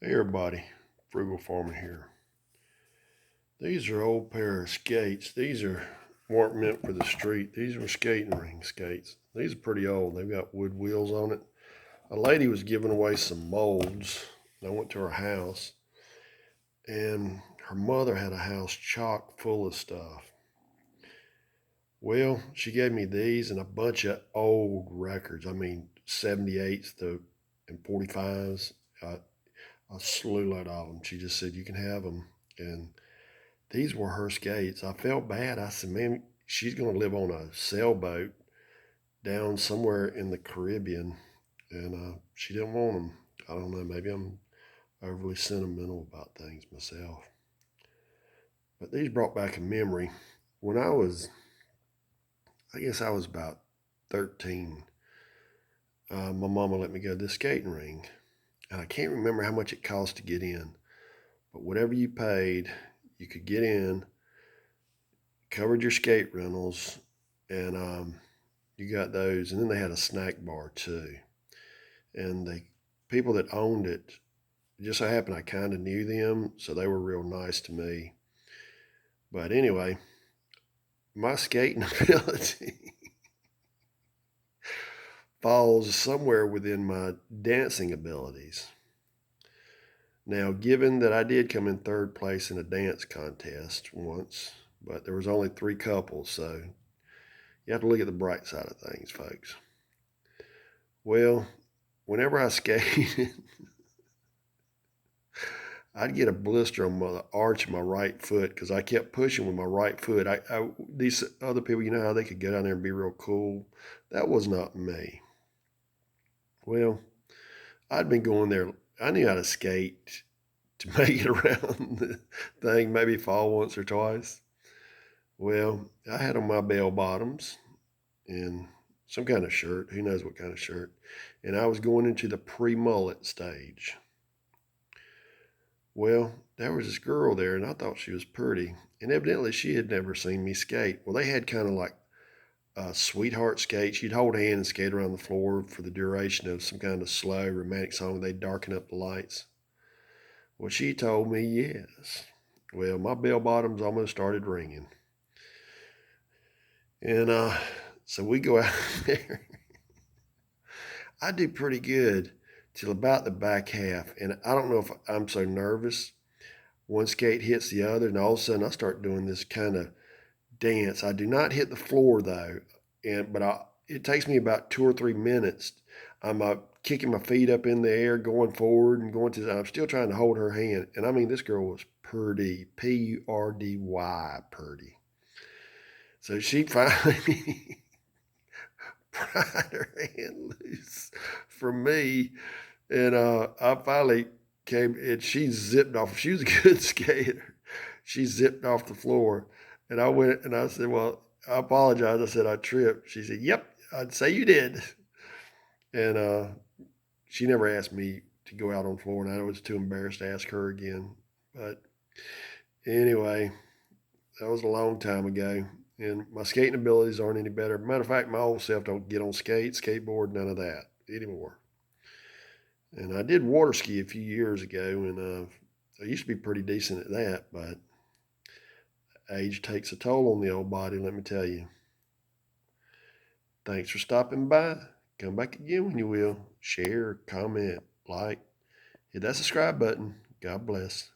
Hey everybody, Frugal Farmer here. These are old pair of skates. Weren't meant for the street. These were skating ring skates. These are pretty old. They've got wood wheels on it. A lady was giving away some molds. I went to her house, and her mother had a house chock full of stuff. Well, she gave me these and a bunch of old records. I mean, 78s and 45s. A slew load of them. She just said, "You can have them." And these were her skates. I felt bad. I said, man, she's going to live on a sailboat down somewhere in the Caribbean, and she didn't want them. I don't know. Maybe I'm overly sentimental about things myself. But these brought back a memory. When I guess I was about 13, my mama let me go to the skating ring. And I can't remember how much it cost to get in, but whatever you paid, you could get in, covered your skate rentals, and you got those, and then they had a snack bar too. And the people that owned it, just so happened I kind of knew them, so they were real nice to me. But anyway, my skating ability falls somewhere within my dancing abilities. Now, given that I did come in third place in a dance contest once, but there was only 3 couples, so you have to look at the bright side of things, folks. Well, whenever I skated, I'd get a blister on the arch of my right foot because I kept pushing with my right foot. These other people, you know how they could go down there and be real cool. That was not me. Well, I'd been going there. I knew how to skate to make it around the thing, maybe fall once or twice. Well, I had on my bell bottoms and some kind of shirt. Who knows what kind of shirt? And I was going into the pre-mullet stage. Well, there was this girl there, and I thought she was pretty. And evidently, she had never seen me skate. Well, they had kind of like a sweetheart skate. She'd hold hand and skate around the floor for the duration of some kind of slow romantic song. They'd darken up the lights. Well, she told me yes. Well, my bell bottoms almost started ringing. And so we go out there. I do pretty good till about the back half. And I don't know if I'm so nervous. One skate hits the other, and all of a sudden I start doing this kind of dance. I do not hit the floor though, it takes me about 2 or 3 minutes. I'm kicking my feet up in the air, going forward and going to. I'm still trying to hold her hand, and I mean this girl was pretty, Purdy, pretty. So she finally pried her hand loose from me, and I finally came, and she zipped off. She was a good skater. She zipped off the floor, and I went and I said, "Well, I apologize." I said I tripped. She said, "Yep, I'd say you did." And she never asked me to go out on the floor, and I was too embarrassed to ask her again. But anyway, that was a long time ago, and my skating abilities aren't any better. Matter of fact, my old self don't get on skateboard, none of that anymore. And I did water ski a few years ago, and I used to be pretty decent at that, but age takes a toll on the old body, let me tell you. Thanks for stopping by. Come back again when you will. Share, comment, like, hit that subscribe button. God bless.